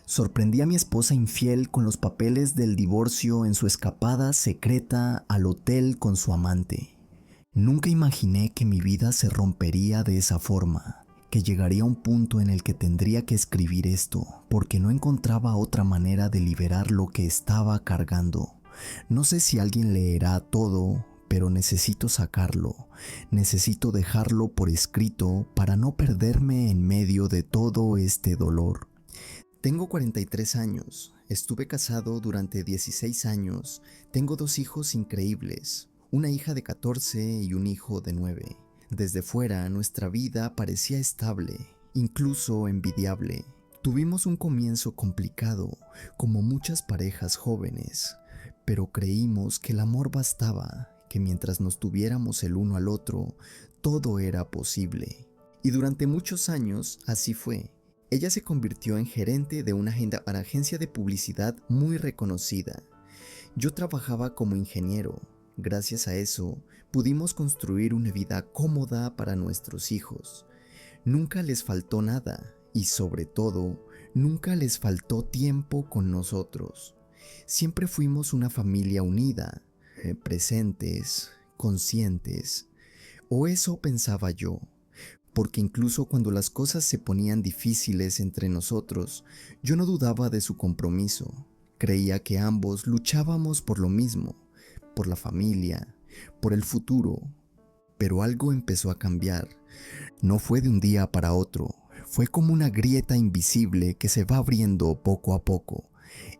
Sorprendí a mi esposa infiel con los papeles del divorcio en su escapada secreta al hotel con su amante. Nunca imaginé que mi vida se rompería de esa forma, que llegaría a un punto en el que tendría que escribir esto, porque no encontraba otra manera de liberar lo que estaba cargando. No sé si alguien leerá todo, pero necesito sacarlo. Necesito dejarlo por escrito para no perderme en medio de todo este dolor. Tengo 43 años, estuve casado durante 16 años, tengo 2 hijos increíbles, una hija de 14 y un hijo de 9. Desde fuera nuestra vida parecía estable, incluso envidiable. Tuvimos un comienzo complicado, como muchas parejas jóvenes, pero creímos que el amor bastaba, que mientras nos tuviéramos el uno al otro, todo era posible. Y durante muchos años así fue. Ella se convirtió en gerente de una agencia de publicidad muy reconocida. Yo trabajaba como ingeniero. Gracias a eso, pudimos construir una vida cómoda para nuestros hijos. Nunca les faltó nada y, sobre todo, nunca les faltó tiempo con nosotros. Siempre fuimos una familia unida, presentes, conscientes. O eso pensaba yo. Porque incluso cuando las cosas se ponían difíciles entre nosotros, yo no dudaba de su compromiso. Creía que ambos luchábamos por lo mismo, por la familia, por el futuro. Pero algo empezó a cambiar. No fue de un día para otro, fue como una grieta invisible que se va abriendo poco a poco.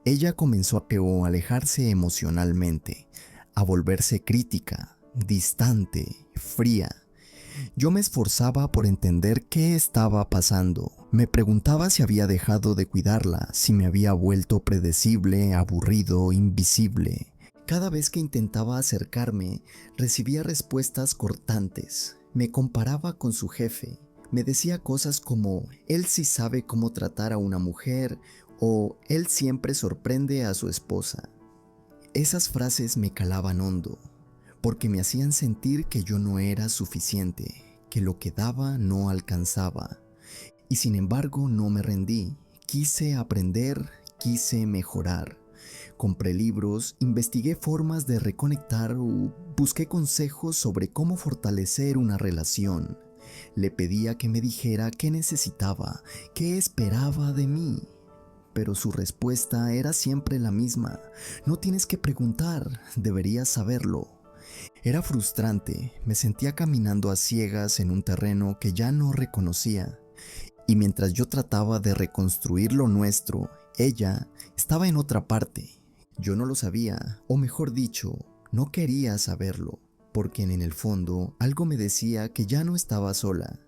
Ella comenzó a alejarse emocionalmente, a volverse crítica, distante, fría. Yo me esforzaba por entender qué estaba pasando. Me preguntaba si había dejado de cuidarla, si me había vuelto predecible, aburrido, invisible. Cada vez que intentaba acercarme, recibía respuestas cortantes. Me comparaba con su jefe. Me decía cosas como, él sí sabe cómo tratar a una mujer, o él siempre sorprende a su esposa. Esas frases me calaban hondo, porque me hacían sentir que yo no era suficiente, que lo que daba no alcanzaba. Y sin embargo no me rendí, quise aprender, quise mejorar. Compré libros, investigué formas de reconectar o busqué consejos sobre cómo fortalecer una relación. Le pedía que me dijera qué necesitaba, qué esperaba de mí. Pero su respuesta era siempre la misma. No tienes que preguntar, deberías saberlo. Era frustrante, me sentía caminando a ciegas en un terreno que ya no reconocía. Y mientras yo trataba de reconstruir lo nuestro, ella estaba en otra parte. Yo no lo sabía, o mejor dicho, no quería saberlo, porque en el fondo algo me decía que ya no estaba sola,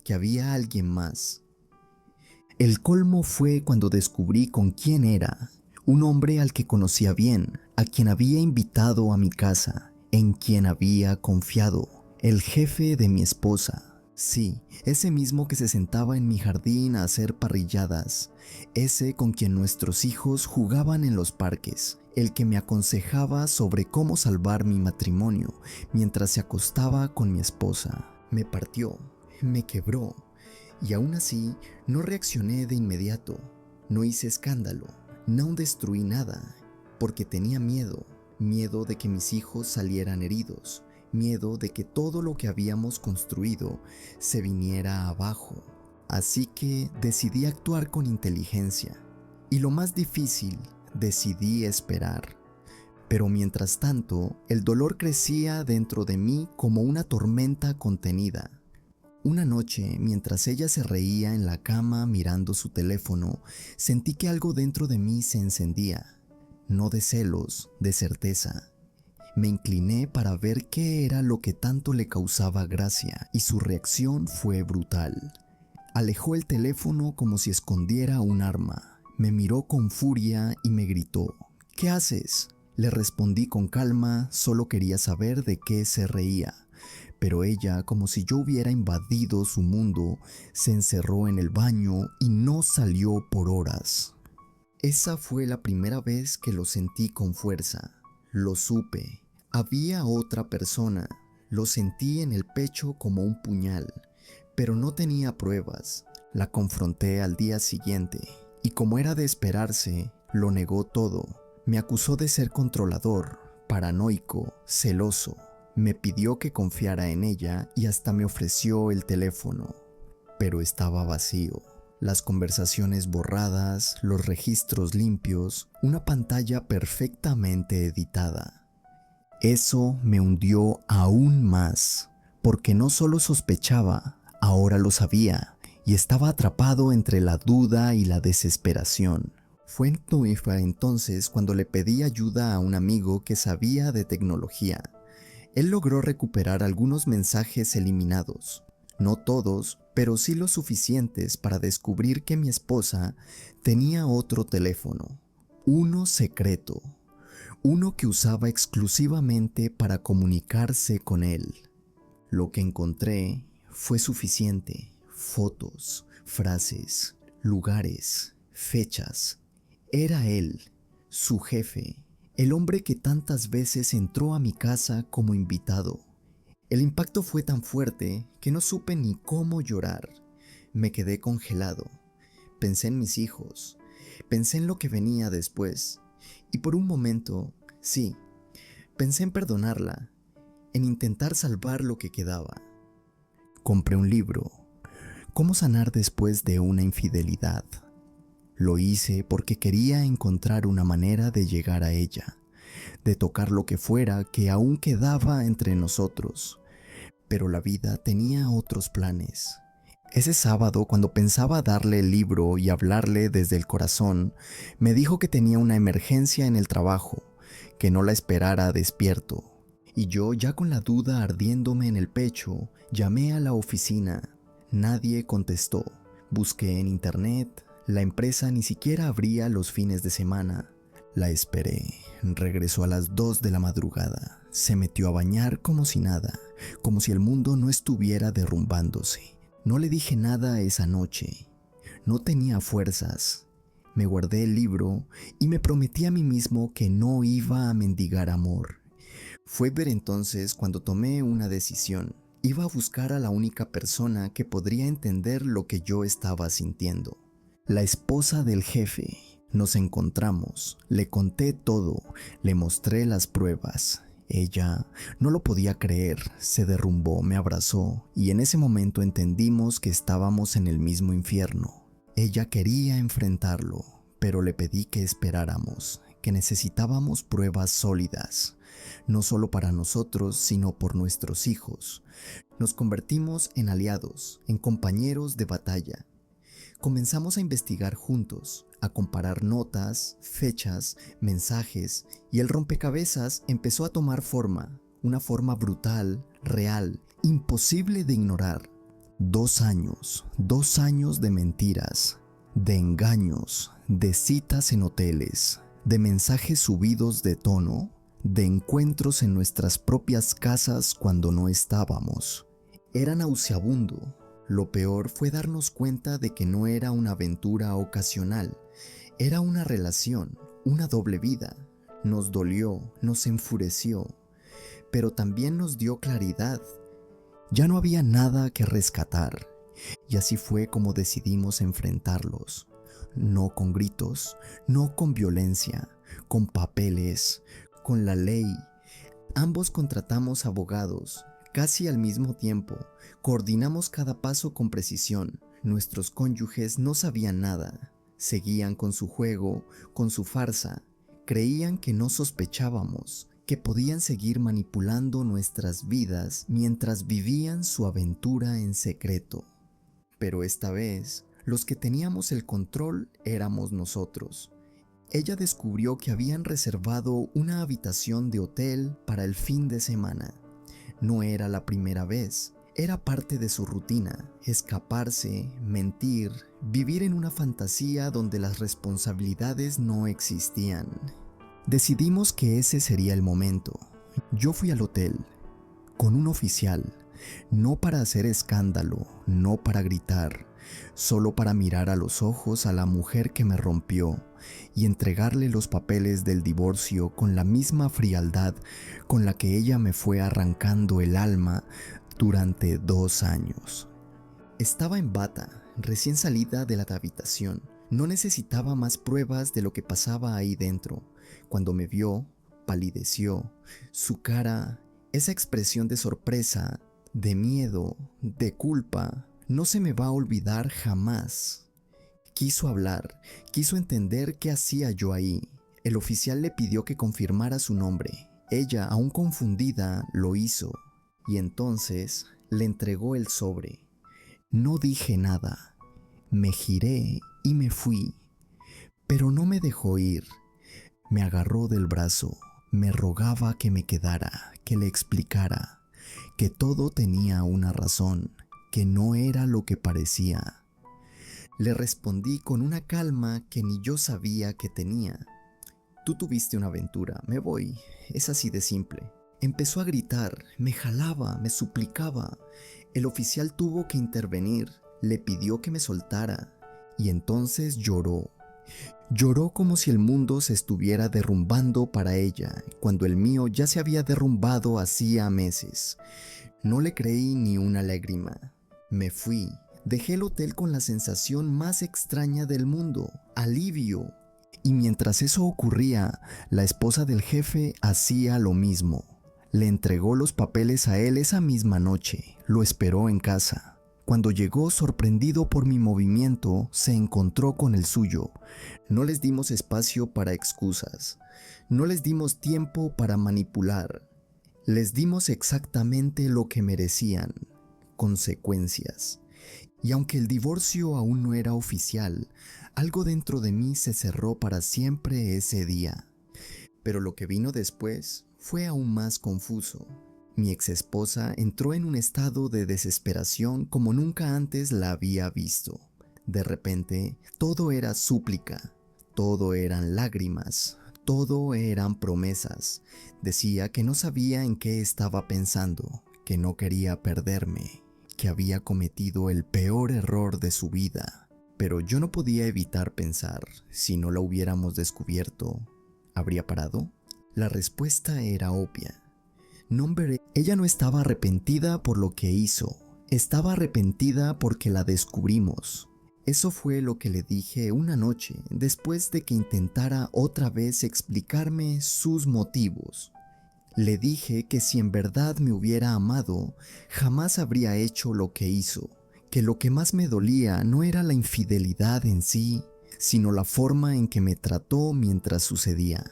que había alguien más. El colmo fue cuando descubrí con quién era, un hombre al que conocía bien, a quien había invitado a mi casa, en quien había confiado, el jefe de mi esposa. Sí, ese mismo que se sentaba en mi jardín a hacer parrilladas, ese con quien nuestros hijos jugaban en los parques, el que me aconsejaba sobre cómo salvar mi matrimonio mientras se acostaba con mi esposa. Me partió, me quebró. Y aún así, no reaccioné de inmediato, no hice escándalo, no destruí nada, porque tenía miedo de que mis hijos salieran heridos, miedo de que todo lo que habíamos construido se viniera abajo. Así que decidí actuar con inteligencia, y lo más difícil, decidí esperar. Pero mientras tanto, el dolor crecía dentro de mí como una tormenta contenida. Una noche, mientras ella se reía en la cama mirando su teléfono, sentí que algo dentro de mí se encendía. No de celos, de certeza. Me incliné para ver qué era lo que tanto le causaba gracia, y su reacción fue brutal. Alejó el teléfono como si escondiera un arma. Me miró con furia y me gritó, ¿qué haces? Le respondí con calma, solo quería saber de qué se reía. Pero ella, como si yo hubiera invadido su mundo, se encerró en el baño y no salió por horas. Esa fue la primera vez que lo sentí con fuerza. Lo supe. Había otra persona. Lo sentí en el pecho como un puñal, pero no tenía pruebas. La confronté al día siguiente Y como era de esperarse, lo negó todo. Me acusó de ser controlador, paranoico, celoso. Me pidió que confiara en ella y hasta me ofreció el teléfono. Pero estaba vacío. Las conversaciones borradas, los registros limpios, una pantalla perfectamente editada. Eso me hundió aún más, porque no solo sospechaba, ahora lo sabía, y estaba atrapado entre la duda y la desesperación. Fue entonces cuando le pedí ayuda a un amigo que sabía de tecnología. Él logró recuperar algunos mensajes eliminados. No todos, pero sí lo suficientes para descubrir que mi esposa tenía otro teléfono, uno secreto, uno que usaba exclusivamente para comunicarse con él. Lo que encontré fue suficiente: fotos, frases, lugares, fechas. Era él, su jefe, el hombre que tantas veces entró a mi casa como invitado. El impacto fue tan fuerte que no supe ni cómo llorar. Me quedé congelado. Pensé en mis hijos, pensé en lo que venía después, y por un momento, sí, pensé en perdonarla, en intentar salvar lo que quedaba. Compré un libro, Cómo sanar después de una infidelidad. Lo hice porque quería encontrar una manera de llegar a ella, de tocar lo que fuera que aún quedaba entre nosotros. Pero la vida tenía otros planes. Ese sábado, cuando pensaba darle el libro y hablarle desde el corazón, me dijo que tenía una emergencia en el trabajo, que no la esperara despierto. Y yo, ya con la duda ardiéndome en el pecho, llamé a la oficina. Nadie contestó. Busqué en internet. La empresa ni siquiera abría los fines de semana. La esperé. Regresó a las 2 de la madrugada. Se metió a bañar como si nada, como si el mundo no estuviera derrumbándose. No le dije nada esa noche. No tenía fuerzas. Me guardé el libro y me prometí a mí mismo que no iba a mendigar amor. Fue ver entonces cuando tomé una decisión. Iba a buscar a la única persona que podría entender lo que yo estaba sintiendo. La esposa del jefe. Nos encontramos, le conté todo, le mostré las pruebas. Ella no lo podía creer, se derrumbó, me abrazó y en ese momento entendimos que estábamos en el mismo infierno. Ella quería enfrentarlo, pero le pedí que esperáramos, que necesitábamos pruebas sólidas, no solo para nosotros, sino por nuestros hijos. Nos convertimos en aliados, en compañeros de batalla. Comenzamos a investigar juntos, a comparar notas, fechas, mensajes, y el rompecabezas empezó a tomar forma, una forma brutal, real, imposible de ignorar. 2 años de mentiras, de engaños, de citas en hoteles, de mensajes subidos de tono, de encuentros en nuestras propias casas cuando no estábamos. Era nauseabundo. Lo peor fue darnos cuenta de que no era una aventura ocasional, era una relación, una doble vida. Nos dolió, nos enfureció, pero también nos dio claridad. Ya no había nada que rescatar, y así fue como decidimos enfrentarlos. No con gritos, no con violencia, con papeles, con la ley. Ambos contratamos abogados. Casi al mismo tiempo, coordinamos cada paso con precisión. Nuestros cónyuges no sabían nada. Seguían con su juego, con su farsa. Creían que no sospechábamos, que podían seguir manipulando nuestras vidas mientras vivían su aventura en secreto. Pero esta vez, los que teníamos el control éramos nosotros. Ella descubrió que habían reservado una habitación de hotel para el fin de semana. No era la primera vez, era parte de su rutina, escaparse, mentir, vivir en una fantasía donde las responsabilidades no existían. Decidimos que ese sería el momento. Yo fui al hotel, con un oficial, no para hacer escándalo, no para gritar, solo para mirar a los ojos a la mujer que me rompió y entregarle los papeles del divorcio con la misma frialdad con la que ella me fue arrancando el alma durante 2 años. Estaba en bata, recién salida de la habitación, No necesitaba más pruebas de lo que pasaba ahí dentro. Cuando me vio, palideció. Su cara, esa expresión de sorpresa, de miedo, de culpa, no se me va a olvidar jamás. Quiso hablar, quiso entender qué hacía yo ahí. El oficial le pidió que confirmara su nombre. Ella, aún confundida, lo hizo, y entonces le entregó el sobre. No dije nada. Me giré y me fui, pero no me dejó ir. Me agarró del brazo, me rogaba que me quedara, que le explicara, que todo tenía una razón, que no era lo que parecía. Le respondí con una calma que ni yo sabía que tenía. Tú tuviste una aventura, me voy, es así de simple. Empezó a gritar, me jalaba, me suplicaba. El oficial tuvo que intervenir, le pidió que me soltara, y entonces lloró. Lloró como si el mundo se estuviera derrumbando para ella, cuando el mío ya se había derrumbado hacía meses. No le creí ni una lágrima. Me fui. Dejé el hotel con la sensación más extraña del mundo, alivio. Y mientras eso ocurría, la esposa del jefe hacía lo mismo. Le entregó los papeles a él esa misma noche, lo esperó en casa. Cuando llegó, sorprendido por mi movimiento, se encontró con el suyo. No les dimos espacio para excusas, no les dimos tiempo para manipular. Les dimos exactamente lo que merecían, consecuencias. Y aunque el divorcio aún no era oficial, algo dentro de mí se cerró para siempre ese día. Pero lo que vino después fue aún más confuso. Mi exesposa entró en un estado de desesperación como nunca antes la había visto. De repente, todo era súplica, todo eran lágrimas, todo eran promesas. Decía que no sabía en qué estaba pensando, que no quería perderme, que había cometido el peor error de su vida. Pero yo no podía evitar pensar, si no la hubiéramos descubierto, ¿habría parado? La respuesta era obvia. No, hombre, ella no estaba arrepentida por lo que hizo, estaba arrepentida porque la descubrimos. Eso fue lo que le dije una noche después de que intentara otra vez explicarme sus motivos. Le dije que si en verdad me hubiera amado, jamás habría hecho lo que hizo, que lo que más me dolía no era la infidelidad en sí, sino la forma en que me trató mientras sucedía.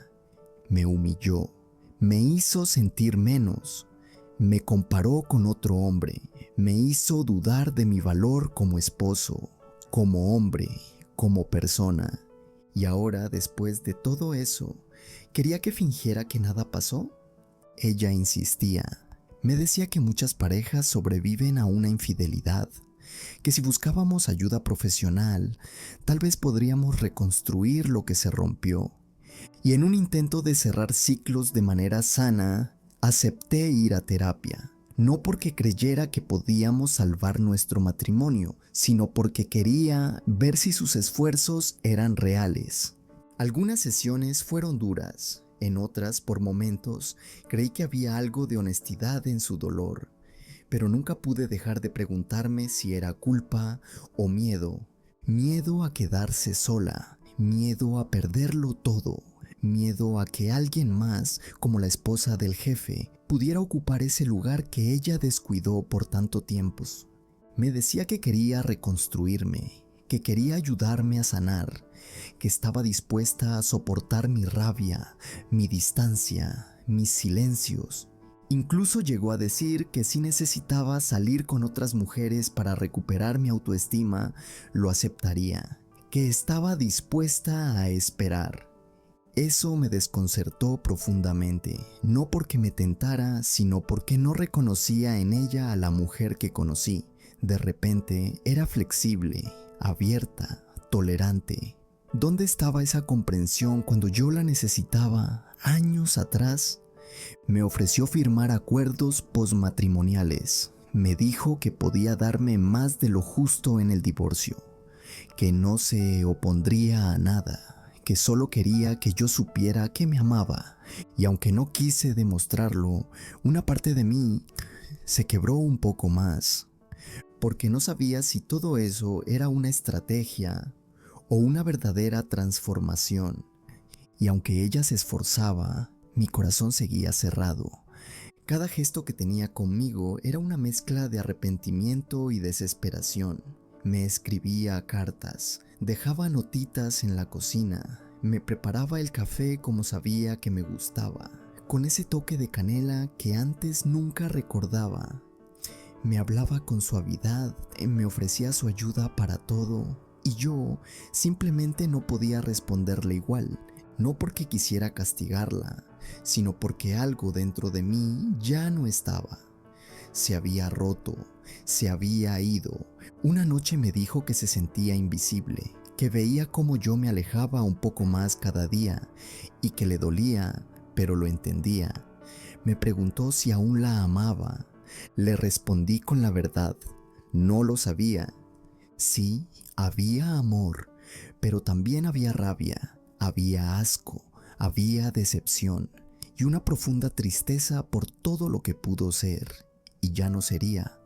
Me humilló, me hizo sentir menos, me comparó con otro hombre, me hizo dudar de mi valor como esposo, como hombre, como persona. Y ahora, después de todo eso, ¿quería que fingiera que nada pasó? Ella insistía. Me decía que muchas parejas sobreviven a una infidelidad, que si buscábamos ayuda profesional, tal vez podríamos reconstruir lo que se rompió. Y en un intento de cerrar ciclos de manera sana, acepté ir a terapia. No porque creyera que podíamos salvar nuestro matrimonio, sino porque quería ver si sus esfuerzos eran reales. Algunas sesiones fueron duras, en otras, por momentos, creí que había algo de honestidad en su dolor, pero nunca pude dejar de preguntarme si era culpa o miedo. Miedo a quedarse sola, miedo a perderlo todo, miedo a que alguien más, como la esposa del jefe, pudiera ocupar ese lugar que ella descuidó por tanto tiempo. Me decía que quería reconstruirme, que quería ayudarme a sanar, que estaba dispuesta a soportar mi rabia, mi distancia, mis silencios. Incluso llegó a decir que si necesitaba salir con otras mujeres para recuperar mi autoestima, lo aceptaría, que estaba dispuesta a esperar. Eso me desconcertó profundamente, no porque me tentara, sino porque no reconocía en ella a la mujer que conocí. De repente era flexible, abierta, tolerante. ¿Dónde estaba esa comprensión cuando yo la necesitaba años atrás? Me ofreció firmar acuerdos posmatrimoniales. Me dijo que podía darme más de lo justo en el divorcio, que no se opondría a nada, que solo quería que yo supiera que me amaba. Y aunque no quise demostrarlo, una parte de mí se quebró un poco más, porque no sabía si todo eso era una estrategia o una verdadera transformación. Y aunque ella se esforzaba, mi corazón seguía cerrado. Cada gesto que tenía conmigo era una mezcla de arrepentimiento y desesperación. Me escribía cartas, dejaba notitas en la cocina, me preparaba el café como sabía que me gustaba, con ese toque de canela que antes nunca recordaba. Me hablaba con suavidad, me ofrecía su ayuda para todo, y yo simplemente no podía responderle igual, no porque quisiera castigarla, sino porque algo dentro de mí ya no estaba. Se había roto, se había ido. Una noche me dijo que se sentía invisible, que veía cómo yo me alejaba un poco más cada día y que le dolía, pero lo entendía. Me preguntó si aún la amaba. Le respondí con la verdad. No lo sabía. Sí, había amor, pero también había rabia, había asco, había decepción y una profunda tristeza por todo lo que pudo ser y ya no sería.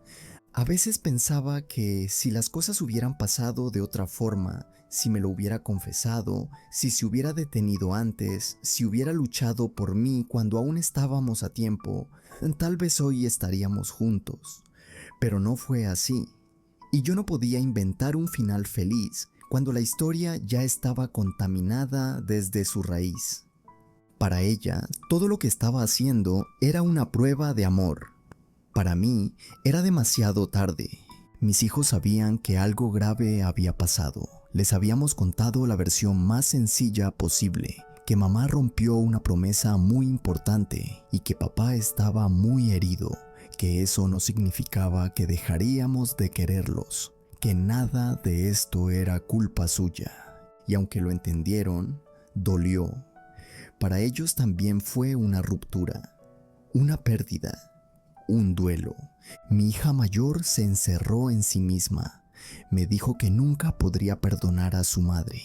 A veces pensaba que si las cosas hubieran pasado de otra forma, si me lo hubiera confesado, si se hubiera detenido antes, si hubiera luchado por mí cuando aún estábamos a tiempo, tal vez hoy estaríamos juntos. Pero no fue así. Y yo no podía inventar un final feliz cuando la historia ya estaba contaminada desde su raíz. Para ella, todo lo que estaba haciendo era una prueba de amor. Para mí, era demasiado tarde. Mis hijos sabían que algo grave había pasado. Les habíamos contado la versión más sencilla posible, que mamá rompió una promesa muy importante y que papá estaba muy herido, que eso no significaba que dejaríamos de quererlos, que nada de esto era culpa suya. Y aunque lo entendieron, dolió. Para ellos también fue una ruptura, una pérdida, un duelo. Mi hija mayor se encerró en sí misma. Me dijo que nunca podría perdonar a su madre,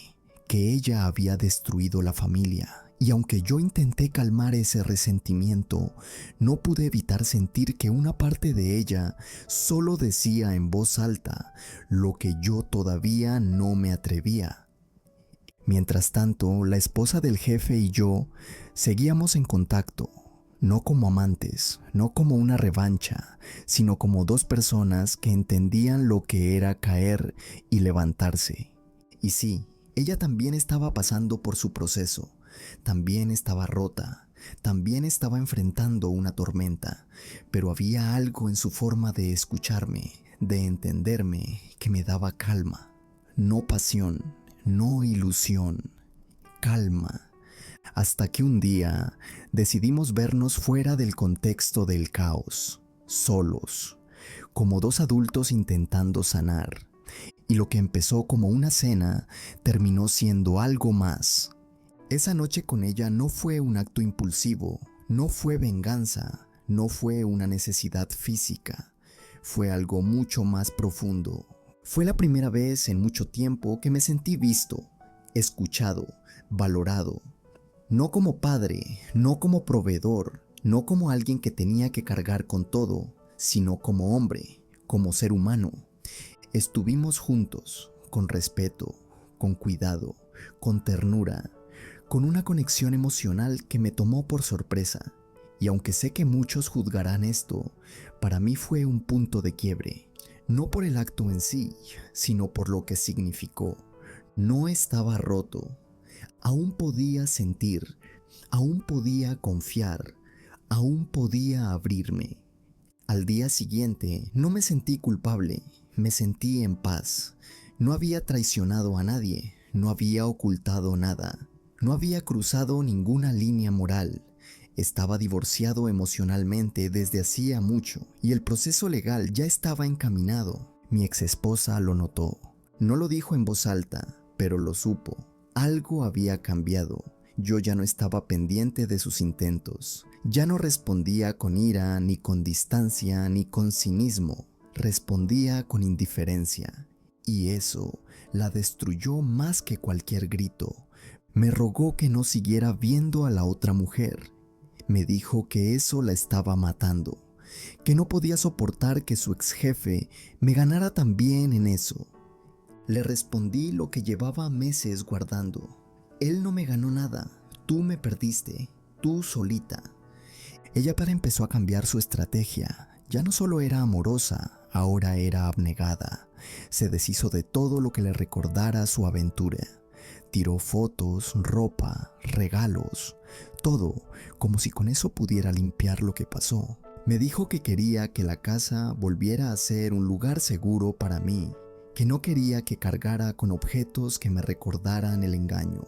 que ella había destruido la familia. Y aunque yo intenté calmar ese resentimiento, no pude evitar sentir que una parte de ella solo decía en voz alta lo que yo todavía no me atrevía. Mientras tanto, la esposa del jefe y yo seguíamos en contacto. No como amantes, no como una revancha, sino como dos personas que entendían lo que era caer y levantarse. Y sí, ella también estaba pasando por su proceso, también estaba rota, también estaba enfrentando una tormenta, pero había algo en su forma de escucharme, de entenderme, que me daba calma. No pasión, no ilusión, calma. Hasta que un día decidimos vernos fuera del contexto del caos, solos, como dos adultos intentando sanar. Y lo que empezó como una cena terminó siendo algo más. Esa noche con ella no fue un acto impulsivo, no fue venganza, no fue una necesidad física, fue algo mucho más profundo. Fue la primera vez en mucho tiempo que me sentí visto, escuchado, valorado. No como padre, no como proveedor, no como alguien que tenía que cargar con todo, sino como hombre, como ser humano. Estuvimos juntos, con respeto, con cuidado, con ternura, con una conexión emocional que me tomó por sorpresa. Y aunque sé que muchos juzgarán esto, para mí fue un punto de quiebre. No por el acto en sí, sino por lo que significó. No estaba roto. Aún podía sentir, aún podía confiar, aún podía abrirme. Al día siguiente no me sentí culpable, me sentí en paz. No había traicionado a nadie, no había ocultado nada, no había cruzado ninguna línea moral. Estaba divorciado emocionalmente desde hacía mucho y el proceso legal ya estaba encaminado. Mi exesposa lo notó. No lo dijo en voz alta, pero lo supo. Algo había cambiado. Yo ya no estaba pendiente de sus intentos. Ya no respondía con ira, ni con distancia, ni con cinismo. Respondía con indiferencia. Y eso la destruyó más que cualquier grito. Me rogó que no siguiera viendo a la otra mujer. Me dijo que eso la estaba matando, que no podía soportar que su ex jefe me ganara también en eso. Le respondí lo que llevaba meses guardando. Él no me ganó nada, tú me perdiste, tú solita. Ella empezó a cambiar su estrategia. Ya no solo era amorosa, ahora era abnegada. Se deshizo de todo lo que le recordara su aventura. Tiró fotos, ropa, regalos, todo, como si con eso pudiera limpiar lo que pasó. Me dijo que quería que la casa volviera a ser un lugar seguro para mí, que no quería que cargara con objetos que me recordaran el engaño.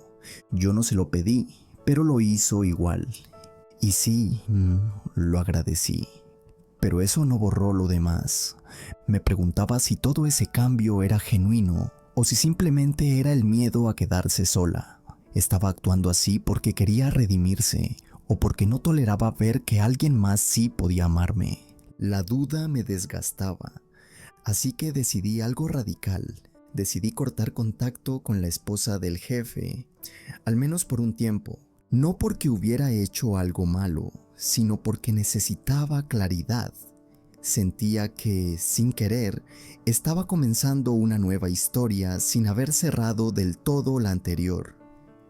Yo no se lo pedí, pero lo hizo igual. Y sí, lo agradecí. Pero eso no borró lo demás. Me preguntaba si todo ese cambio era genuino o si simplemente era el miedo a quedarse sola. ¿Estaba actuando así porque quería redimirse o porque no toleraba ver que alguien más sí podía amarme? La duda me desgastaba, así que decidí algo radical. Decidí cortar contacto con la esposa del jefe, al menos por un tiempo. No porque hubiera hecho algo malo, sino porque necesitaba claridad. Sentía que, sin querer, estaba comenzando una nueva historia sin haber cerrado del todo la anterior.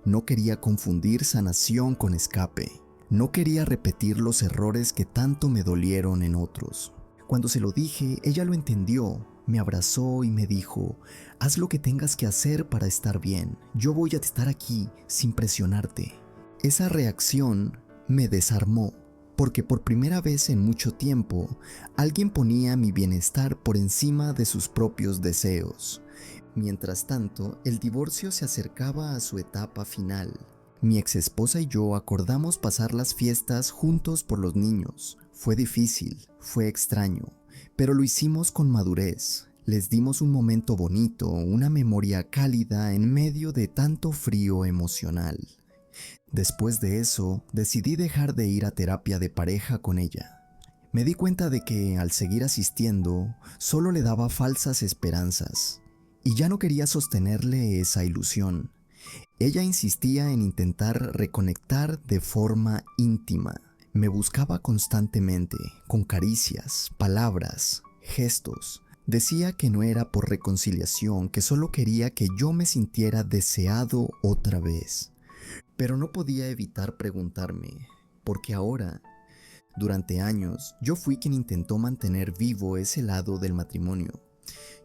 No quería confundir sanación con escape. No quería repetir los errores que tanto me dolieron en otros. Cuando se lo dije, ella lo entendió. Me abrazó y me dijo: haz lo que tengas que hacer para estar bien. Yo voy a estar aquí sin presionarte. Esa reacción me desarmó, porque por primera vez en mucho tiempo, alguien ponía mi bienestar por encima de sus propios deseos. Mientras tanto, el divorcio se acercaba a su etapa final. Mi exesposa y yo acordamos pasar las fiestas juntos por los niños. Fue difícil, fue extraño, pero lo hicimos con madurez. Les dimos un momento bonito, una memoria cálida en medio de tanto frío emocional. Después de eso, decidí dejar de ir a terapia de pareja con ella. Me di cuenta de que, al seguir asistiendo, solo le daba falsas esperanzas, y ya no quería sostenerle esa ilusión. Ella insistía en intentar reconectar de forma íntima. Me buscaba constantemente, con caricias, palabras, gestos. Decía que no era por reconciliación, que solo quería que yo me sintiera deseado otra vez. Pero no podía evitar preguntarme, porque ahora, durante años, yo fui quien intentó mantener vivo ese lado del matrimonio.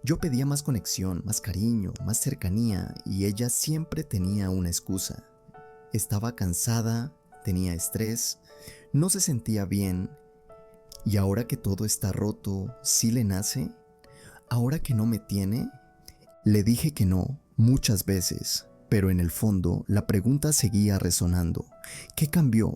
Yo pedía más conexión, más cariño, más cercanía, y ella siempre tenía una excusa. Estaba cansada, tenía estrés, no se sentía bien, y ahora que todo está roto, ¿sí le nace? ¿Ahora que no me tiene? Le dije que no, muchas veces. Pero en el fondo, la pregunta seguía resonando. ¿Qué cambió?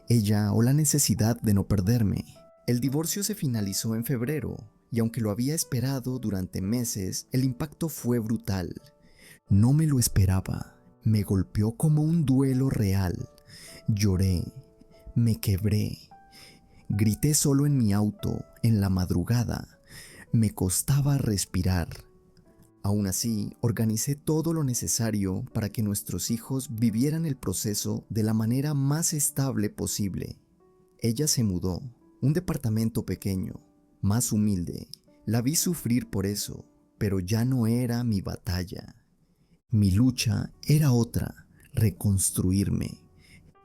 ¿Ella o la necesidad de no perderme? El divorcio se finalizó en febrero, y aunque lo había esperado durante meses, el impacto fue brutal. No me lo esperaba. Me golpeó como un duelo real. Lloré. Me quebré. Grité solo en mi auto, en la madrugada. Me costaba respirar. Aún así, organicé todo lo necesario para que nuestros hijos vivieran el proceso de la manera más estable posible. Ella se mudó, un departamento pequeño, más humilde. La vi sufrir por eso, pero ya no era mi batalla. Mi lucha era otra, reconstruirme.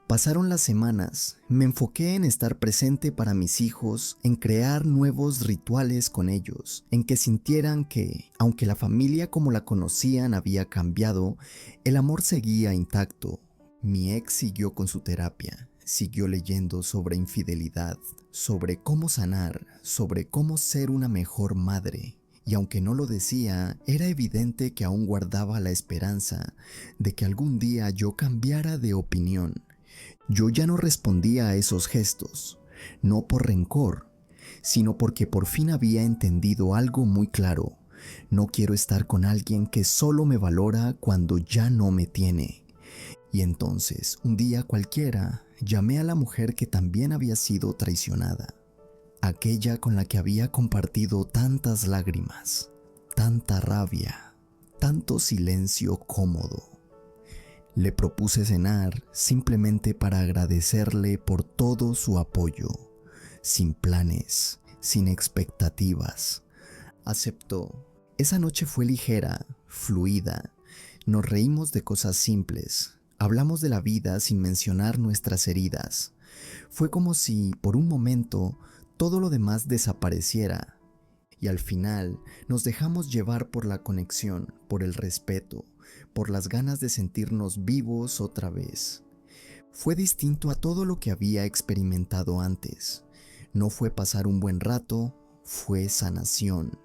Pasaron las semanas, me enfoqué en estar presente para mis hijos, en crear nuevos rituales con ellos, en que sintieran que, aunque la familia como la conocían había cambiado, el amor seguía intacto. Mi ex siguió con su terapia, siguió leyendo sobre infidelidad, sobre cómo sanar, sobre cómo ser una mejor madre. Y aunque no lo decía, era evidente que aún guardaba la esperanza de que algún día yo cambiara de opinión. Yo ya no respondía a esos gestos, no por rencor, sino porque por fin había entendido algo muy claro. No quiero estar con alguien que solo me valora cuando ya no me tiene. Y entonces, un día cualquiera, llamé a la mujer que también había sido traicionada, aquella con la que había compartido tantas lágrimas, tanta rabia, tanto silencio cómodo. Le propuse cenar simplemente para agradecerle por todo su apoyo, sin planes, sin expectativas. Aceptó Esa noche fue ligera, fluida. Nos reímos de cosas simples. Hablamos de la vida sin mencionar nuestras heridas. Fue como si, por un momento, todo lo demás desapareciera. Y al final, nos dejamos llevar por la conexión, por el respeto, por las ganas de sentirnos vivos otra vez. Fue distinto a todo lo que había experimentado antes. No fue pasar un buen rato, fue sanación.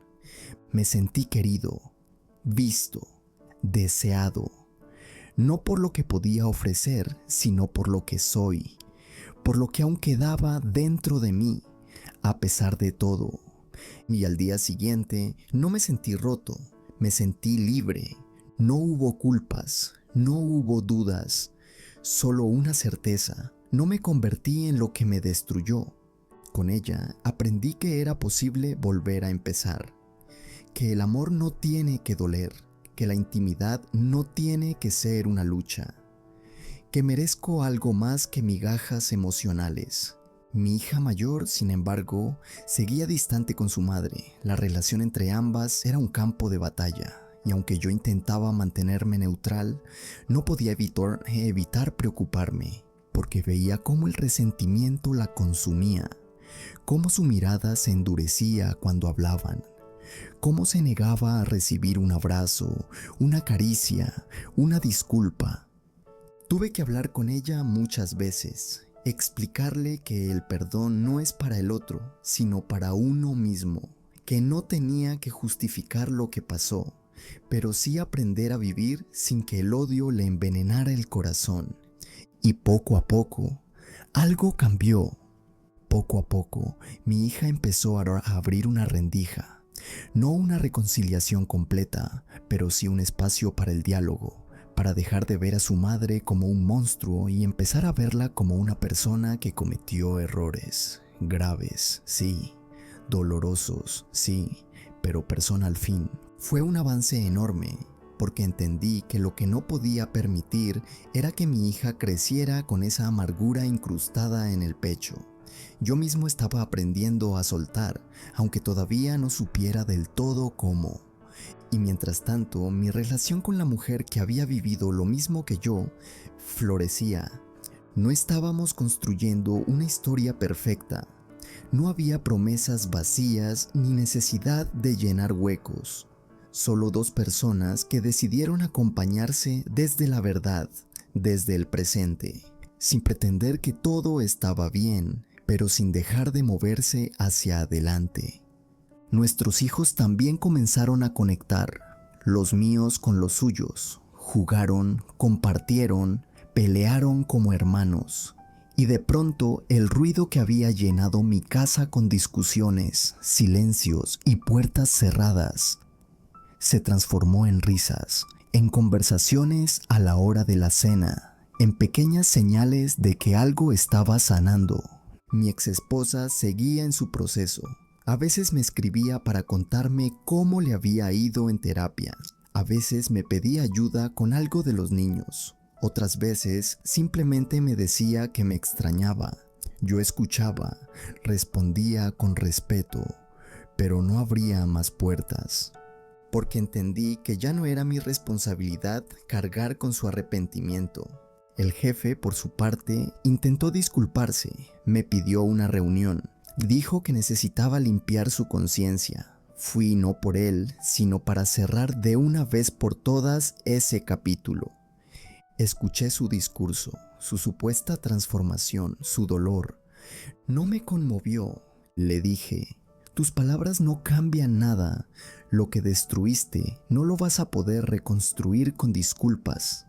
Me sentí querido, visto, deseado, no por lo que podía ofrecer, sino por lo que soy, por lo que aún quedaba dentro de mí, a pesar de todo. Y al día siguiente no me sentí roto, me sentí libre. No hubo culpas, no hubo dudas, solo una certeza. No me convertí en lo que me destruyó. Con ella aprendí que era posible volver a empezar, que el amor no tiene que doler, que la intimidad no tiene que ser una lucha, que merezco algo más que migajas emocionales. Mi hija mayor, sin embargo, seguía distante con su madre. La relación entre ambas era un campo de batalla, y aunque yo intentaba mantenerme neutral, no podía evitar preocuparme, porque veía cómo el resentimiento la consumía, cómo su mirada se endurecía cuando hablaban, cómo se negaba a recibir un abrazo, una caricia, una disculpa. Tuve que hablar con ella muchas veces, explicarle que el perdón no es para el otro, sino para uno mismo, que no tenía que justificar lo que pasó, pero sí aprender a vivir sin que el odio le envenenara el corazón. Y poco a poco, algo cambió. Poco a poco, mi hija empezó a abrir una rendija. No una reconciliación completa, pero sí un espacio para el diálogo, para dejar de ver a su madre como un monstruo y empezar a verla como una persona que cometió errores. Graves, sí. Dolorosos, sí. Pero persona al fin. Fue un avance enorme, porque entendí que lo que no podía permitir era que mi hija creciera con esa amargura incrustada en el pecho. Yo mismo estaba aprendiendo a soltar, aunque todavía no supiera del todo cómo. Y mientras tanto, mi relación con la mujer que había vivido lo mismo que yo, florecía. No estábamos construyendo una historia perfecta. No había promesas vacías ni necesidad de llenar huecos. Solo dos personas que decidieron acompañarse desde la verdad, desde el presente, sin pretender que todo estaba bien, pero sin dejar de moverse hacia adelante. Nuestros hijos también comenzaron a conectar, los míos con los suyos. Jugaron, compartieron, pelearon como hermanos. Y de pronto el ruido que había llenado mi casa con discusiones, silencios y puertas cerradas se transformó en risas, en conversaciones a la hora de la cena, en pequeñas señales de que algo estaba sanando. Mi exesposa seguía en su proceso. A veces me escribía para contarme cómo le había ido en terapia. A veces me pedía ayuda con algo de los niños. Otras veces simplemente me decía que me extrañaba. Yo escuchaba, respondía con respeto, pero no abría más puertas, porque entendí que ya no era mi responsabilidad cargar con su arrepentimiento. El jefe, por su parte, intentó disculparse, me pidió una reunión, dijo que necesitaba limpiar su conciencia. Fui no por él, sino para cerrar de una vez por todas ese capítulo. Escuché su discurso, su supuesta transformación, su dolor. No me conmovió, le dije. Tus palabras no cambian nada. Lo que destruiste no lo vas a poder reconstruir con disculpas.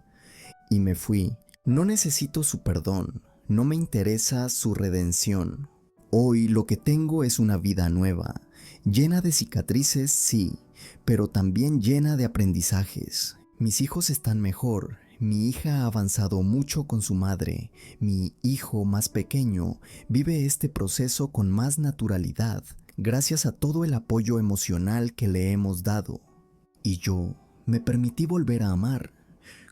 Y me fui. No necesito su perdón, no me interesa su redención. Hoy lo que tengo es una vida nueva, llena de cicatrices, sí, pero también llena de aprendizajes. Mis hijos están mejor, mi hija ha avanzado mucho con su madre, mi hijo más pequeño vive este proceso con más naturalidad, gracias a todo el apoyo emocional que le hemos dado. Y yo me permití volver a amar,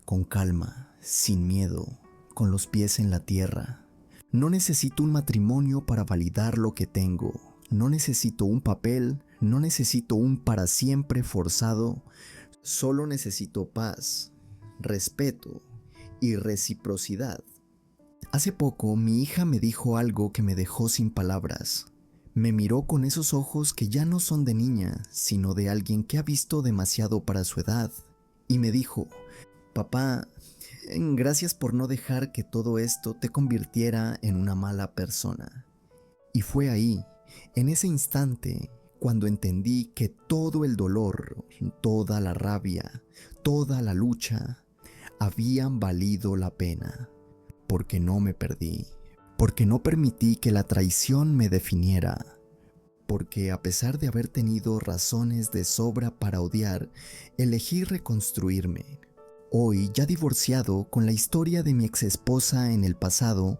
con calma, sin miedo, con los pies en la tierra. No necesito un matrimonio para validar lo que tengo. No necesito un papel, No necesito un para siempre forzado, solo necesito paz, respeto y reciprocidad. Hace poco mi hija me dijo algo que me dejó sin palabras. Me miró con esos ojos que ya no son de niña, sino de alguien que ha visto demasiado para su edad, y me dijo: papá, gracias por no dejar que todo esto te convirtiera en una mala persona. Y fue ahí, en ese instante, cuando entendí que todo el dolor, toda la rabia, toda la lucha, habían valido la pena. Porque no me perdí, porque no permití que la traición me definiera, porque a pesar de haber tenido razones de sobra para odiar, elegí reconstruirme. Hoy, ya divorciado, con la historia de mi exesposa en el pasado,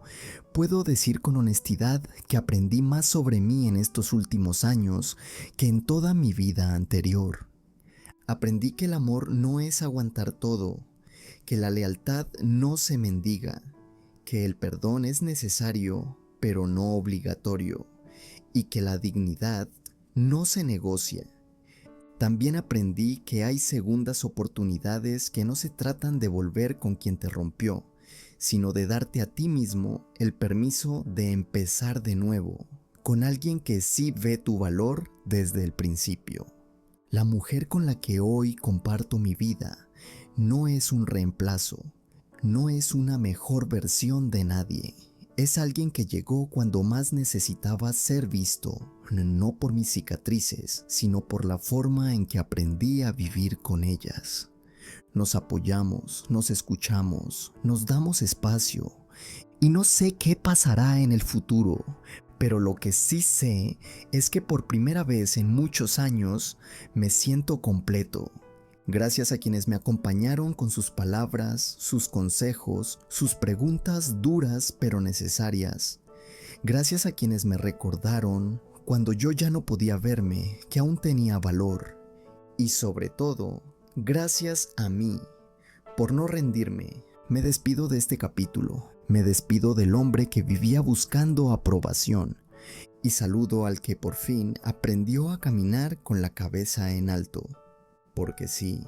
puedo decir con honestidad que aprendí más sobre mí en estos últimos años que en toda mi vida anterior. Aprendí que el amor no es aguantar todo, que la lealtad no se mendiga, que el perdón es necesario, pero no obligatorio, y que la dignidad no se negocia. También aprendí que hay segundas oportunidades que no se tratan de volver con quien te rompió, sino de darte a ti mismo el permiso de empezar de nuevo, con alguien que sí ve tu valor desde el principio. La mujer con la que hoy comparto mi vida no es un reemplazo, no es una mejor versión de nadie. Es alguien que llegó cuando más necesitaba ser visto, no por mis cicatrices, sino por la forma en que aprendí a vivir con ellas. Nos apoyamos, nos escuchamos, nos damos espacio, y no sé qué pasará en el futuro, pero lo que sí sé es que por primera vez en muchos años me siento completo. Gracias a quienes me acompañaron con sus palabras, sus consejos, sus preguntas duras pero necesarias. Gracias a quienes me recordaron, cuando yo ya no podía verme, que aún tenía valor. Y sobre todo, gracias a mí, por no rendirme. Me despido de este capítulo, me despido del hombre que vivía buscando aprobación, y saludo al que por fin aprendió a caminar con la cabeza en alto. Porque sí,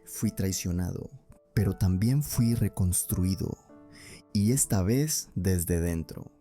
fui traicionado, pero también fui reconstruido, y esta vez desde dentro.